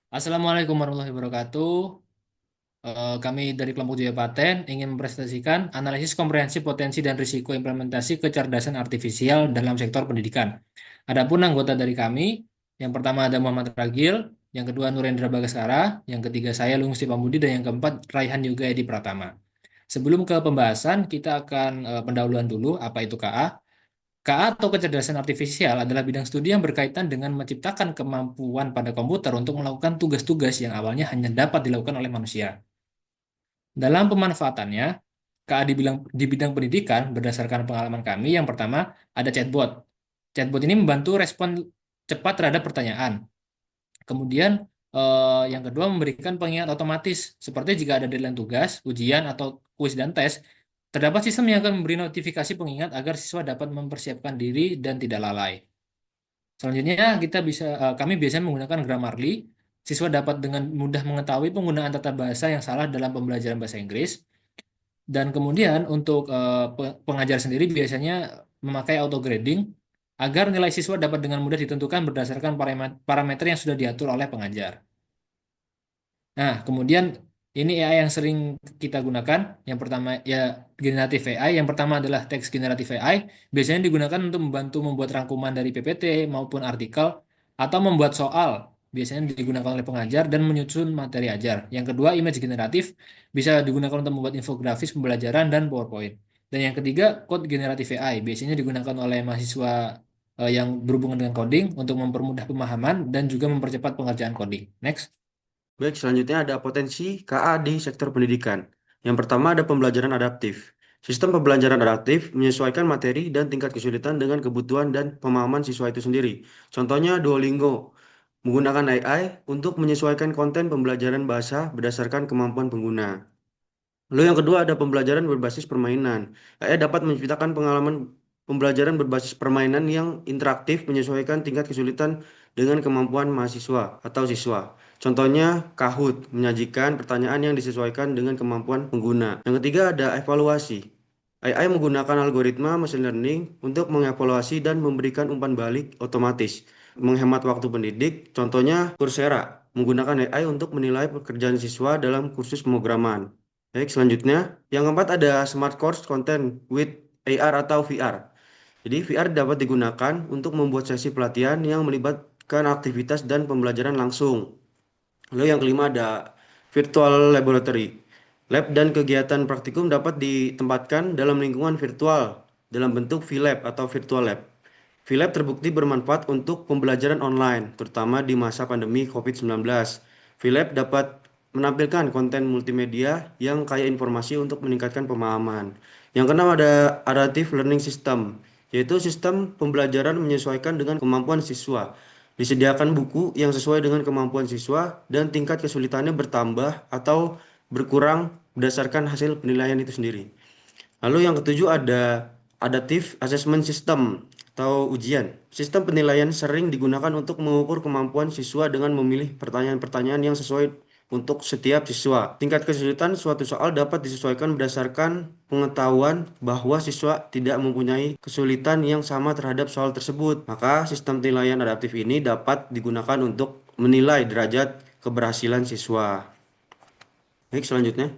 Assalamualaikum warahmatullahi wabarakatuh. Kami dari kelompok Jaya Paten ingin mempresentasikan analisis komprehensif potensi dan risiko implementasi kecerdasan artifisial dalam sektor pendidikan. Adapun anggota dari kami, yang pertama ada Muhammad Ragil, yang kedua Nurendra Bagaskara, yang ketiga saya Lungsi Pambudi, dan yang keempat Raihan Yoga Edi Pratama. Sebelum ke pembahasan, kita akan pendahuluan dulu apa itu KA. KA atau kecerdasan artifisial adalah bidang studi yang berkaitan dengan menciptakan kemampuan pada komputer untuk melakukan tugas-tugas yang awalnya hanya dapat dilakukan oleh manusia. Dalam pemanfaatannya, KA di bidang pendidikan berdasarkan pengalaman kami, yang pertama ada chatbot. Chatbot ini membantu respon cepat terhadap pertanyaan. Kemudian yang kedua memberikan pengingat otomatis, seperti jika ada deadline tugas, ujian, atau kuis dan tes, terdapat sistem yang akan memberi notifikasi pengingat agar siswa dapat mempersiapkan diri dan tidak lalai. Selanjutnya kami biasanya menggunakan Grammarly. Siswa dapat dengan mudah mengetahui penggunaan tata bahasa yang salah dalam pembelajaran bahasa Inggris. Dan kemudian untuk pengajar sendiri biasanya memakai auto grading agar nilai siswa dapat dengan mudah ditentukan berdasarkan parameter yang sudah diatur oleh pengajar. Nah, kemudian ini AI yang sering kita gunakan. Yang pertama ya generatif AI. Yang pertama adalah teks generatif AI. Biasanya digunakan untuk membantu membuat rangkuman dari PPT maupun artikel atau membuat soal. Biasanya digunakan oleh pengajar dan menyusun materi ajar. Yang kedua, image generatif bisa digunakan untuk membuat infografis pembelajaran dan PowerPoint. Dan yang ketiga, code generatif AI. Biasanya digunakan oleh mahasiswa yang berhubungan dengan coding untuk mempermudah pemahaman dan juga mempercepat pengerjaan coding. Next. Baik, selanjutnya ada potensi KA di sektor pendidikan. Yang pertama ada pembelajaran adaptif. Sistem pembelajaran adaptif menyesuaikan materi dan tingkat kesulitan dengan kebutuhan dan pemahaman siswa itu sendiri. Contohnya Duolingo menggunakan AI untuk menyesuaikan konten pembelajaran bahasa berdasarkan kemampuan pengguna. Lalu yang kedua ada pembelajaran berbasis permainan. AI dapat menciptakan pengalaman pembelajaran berbasis permainan yang interaktif menyesuaikan tingkat kesulitan dengan kemampuan mahasiswa atau siswa. Contohnya Kahoot menyajikan pertanyaan yang disesuaikan dengan kemampuan pengguna. Yang ketiga ada evaluasi. AI menggunakan algoritma machine learning untuk mengevaluasi dan memberikan umpan balik otomatis, menghemat waktu pendidik. Contohnya Coursera menggunakan AI untuk menilai pekerjaan siswa dalam kursus pemrograman. Baik, selanjutnya yang keempat ada Smart Course Content with AR atau VR. Jadi VR dapat digunakan untuk membuat sesi pelatihan yang melibatkan aktivitas dan pembelajaran langsung. Lalu yang kelima ada Virtual Laboratory. Lab dan kegiatan praktikum dapat ditempatkan dalam lingkungan virtual dalam bentuk VLab atau Virtual Lab. VLab terbukti bermanfaat untuk pembelajaran online, terutama di masa pandemi COVID-19. VLab dapat menampilkan konten multimedia yang kaya informasi untuk meningkatkan pemahaman. Yang keenam ada Adaptive Learning System, yaitu sistem pembelajaran menyesuaikan dengan kemampuan siswa. Disediakan buku yang sesuai dengan kemampuan siswa dan tingkat kesulitannya bertambah atau berkurang berdasarkan hasil penilaian itu sendiri. Lalu yang ketujuh ada Adaptive Assessment System atau ujian. Sistem penilaian sering digunakan untuk mengukur kemampuan siswa dengan memilih pertanyaan-pertanyaan yang sesuai untuk setiap siswa. Tingkat kesulitan suatu soal dapat disesuaikan berdasarkan pengetahuan bahwa siswa tidak mempunyai kesulitan yang sama terhadap soal tersebut. Maka sistem penilaian adaptif ini dapat digunakan untuk menilai derajat keberhasilan siswa. Baik, selanjutnya.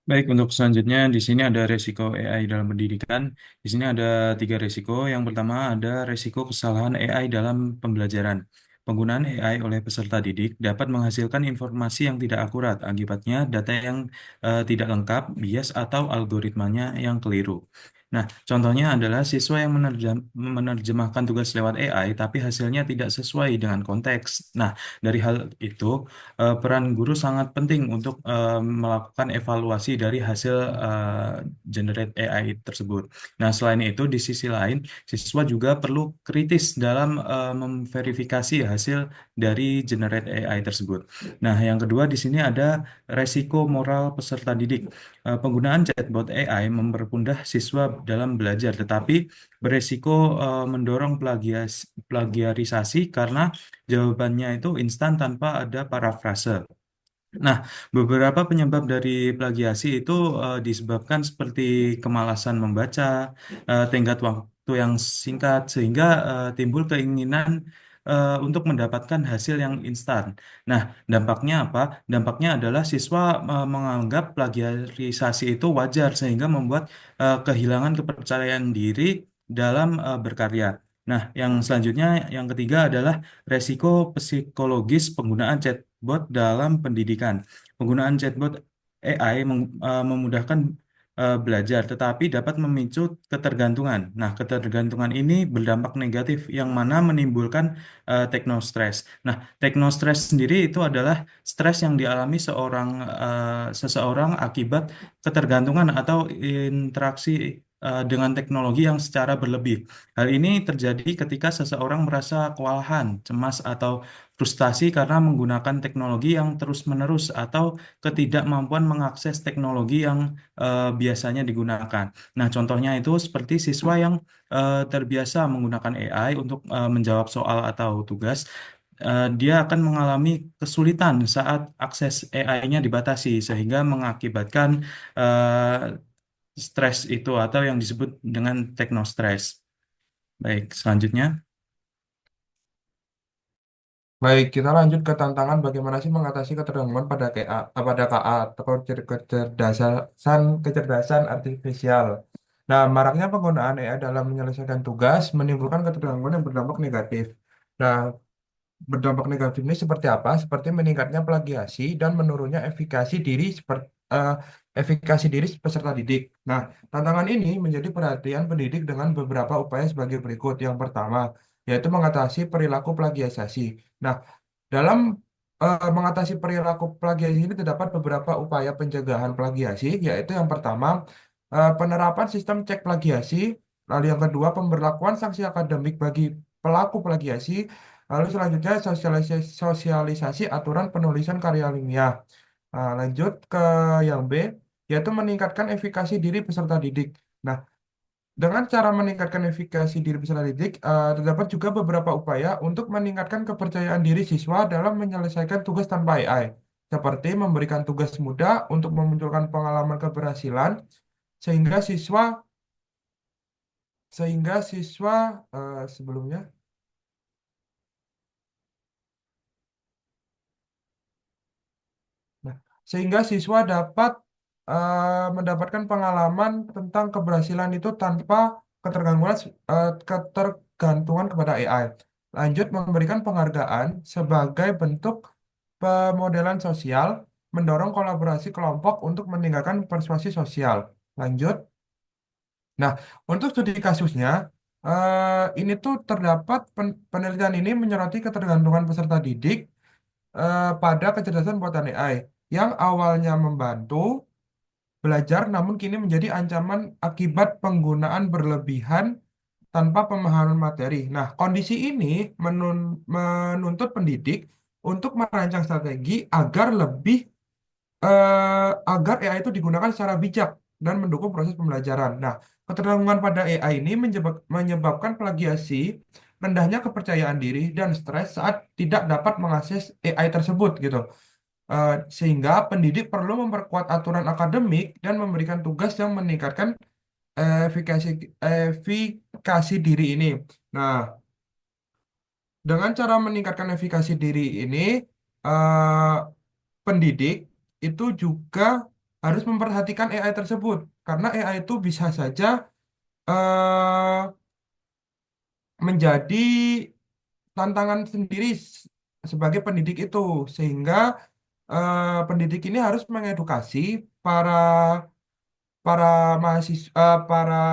Baik, untuk selanjutnya di sini ada resiko AI dalam pendidikan. Di sini ada tiga resiko. Yang pertama ada resiko kesalahan AI dalam pembelajaran. Penggunaan AI oleh peserta didik dapat menghasilkan informasi yang tidak akurat. Akibatnya data yang tidak lengkap, bias atau algoritmanya yang keliru. Nah, contohnya adalah siswa yang menerjemahkan tugas lewat AI, tapi hasilnya tidak sesuai dengan konteks. Nah, dari hal itu, peran guru sangat penting untuk melakukan evaluasi dari hasil generate AI tersebut. Nah, selain itu, di sisi lain, siswa juga perlu kritis dalam memverifikasi hasil dari generate AI tersebut. Nah, yang kedua di sini ada resiko moral peserta didik. Penggunaan chatbot AI mempermudah siswa dalam belajar, tetapi beresiko mendorong plagiarisasi karena jawabannya itu instan tanpa ada parafrase. Nah, beberapa penyebab dari plagiasi itu disebabkan seperti kemalasan membaca, tenggat waktu yang singkat, sehingga timbul keinginan untuk mendapatkan hasil yang instan. Nah, dampaknya apa? Dampaknya adalah siswa menganggap plagiarisasi itu wajar sehingga membuat kehilangan kepercayaan diri dalam berkarya. Nah, yang selanjutnya, yang ketiga adalah resiko psikologis penggunaan chatbot dalam pendidikan. Penggunaan chatbot AI memudahkan belajar, tetapi dapat memicu ketergantungan. Nah, ketergantungan ini berdampak negatif yang mana menimbulkan teknostres. Nah, teknostres sendiri itu adalah stres yang dialami seseorang akibat ketergantungan atau interaksi dengan teknologi yang secara berlebih. Hal ini terjadi ketika seseorang merasa kewalahan, cemas, atau frustasi karena menggunakan teknologi yang terus-menerus atau ketidakmampuan mengakses teknologi yang biasanya digunakan. Nah, contohnya itu seperti siswa yang terbiasa menggunakan AI untuk menjawab soal atau tugas, dia akan mengalami kesulitan saat akses AI-nya dibatasi, sehingga mengakibatkan stres itu atau yang disebut dengan teknostres. Baik, selanjutnya. Baik, kita lanjut ke tantangan bagaimana sih mengatasi ketergantungan pada KA atau kecerdasan artifisial. Nah, maraknya penggunaan AI dalam menyelesaikan tugas menimbulkan ketergantungan yang berdampak negatif. Nah, berdampak negatif ini seperti apa? Seperti meningkatnya plagiasi dan menurunnya efikasi diri peserta didik. Nah, tantangan ini menjadi perhatian pendidik dengan beberapa upaya sebagai berikut. Yang pertama, yaitu mengatasi perilaku plagiasi. Nah, dalam mengatasi perilaku plagiasi ini terdapat beberapa upaya pencegahan plagiasi, yaitu yang pertama, penerapan sistem cek plagiasi, lalu yang kedua, pemberlakuan sanksi akademik bagi pelaku plagiasi, lalu selanjutnya sosialisasi aturan penulisan karya ilmiah. Nah, lanjut ke yang B, yaitu meningkatkan efikasi diri peserta didik. Nah, dengan cara meningkatkan efikasi diri peserta didik, terdapat juga beberapa upaya untuk meningkatkan kepercayaan diri siswa dalam menyelesaikan tugas tanpa AI, seperti memberikan tugas mudah untuk memunculkan pengalaman keberhasilan, sehingga siswa sebelumnya. Nah, sehingga siswa dapat mendapatkan pengalaman tentang keberhasilan itu tanpa ketergantungan kepada AI. Lanjut, memberikan penghargaan sebagai bentuk pemodelan sosial, mendorong kolaborasi kelompok untuk meningkatkan persuasi sosial. Lanjut. Nah, untuk studi kasusnya, ini tuh terdapat penelitian ini menyoroti ketergantungan peserta didik pada kecerdasan buatan AI yang awalnya membantu belajar namun kini menjadi ancaman akibat penggunaan berlebihan tanpa pemahaman materi. Nah, kondisi ini menuntut pendidik untuk merancang strategi agar AI itu digunakan secara bijak dan mendukung proses pembelajaran. Nah, ketergantungan pada AI ini menyebabkan plagiasi, rendahnya kepercayaan diri, dan stres saat tidak dapat mengakses AI tersebut gitu. Sehingga pendidik perlu memperkuat aturan akademik dan memberikan tugas yang meningkatkan efikasi efikasi diri ini. Nah, dengan cara meningkatkan efikasi diri ini, eh, pendidik itu juga harus memperhatikan AI tersebut karena AI itu bisa saja eh, menjadi tantangan sendiri sebagai pendidik itu sehingga pendidik ini harus mengedukasi para para mahasiswa para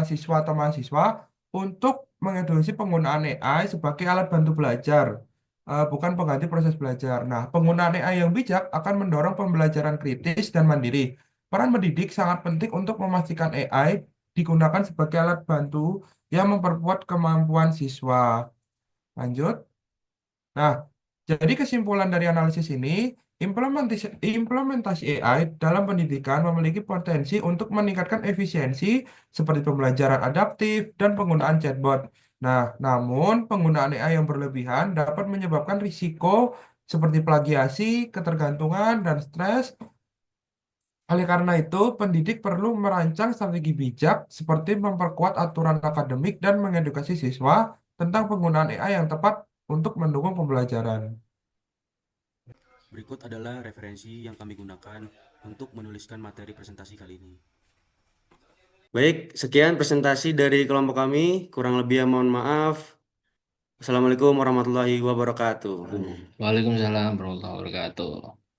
siswa atau mahasiswa untuk mengedukasi penggunaan AI sebagai alat bantu belajar, bukan pengganti proses belajar. Nah, penggunaan AI yang bijak akan mendorong pembelajaran kritis dan mandiri. Peran mendidik sangat penting untuk memastikan AI digunakan sebagai alat bantu yang memperkuat kemampuan siswa. Lanjut. Nah, jadi kesimpulan dari analisis ini, implementasi AI dalam pendidikan memiliki potensi untuk meningkatkan efisiensi seperti pembelajaran adaptif dan penggunaan chatbot. Nah, namun penggunaan AI yang berlebihan dapat menyebabkan risiko seperti plagiasi, ketergantungan, dan stres. Oleh karena itu, pendidik perlu merancang strategi bijak seperti memperkuat aturan akademik dan mengedukasi siswa tentang penggunaan AI yang tepat untuk mendukung pembelajaran. Berikut adalah referensi yang kami gunakan untuk menuliskan materi presentasi kali ini. Baik, sekian presentasi dari kelompok kami. Kurang lebih mohon maaf. Assalamualaikum warahmatullahi wabarakatuh. Waalaikumsalam warahmatullahi wabarakatuh.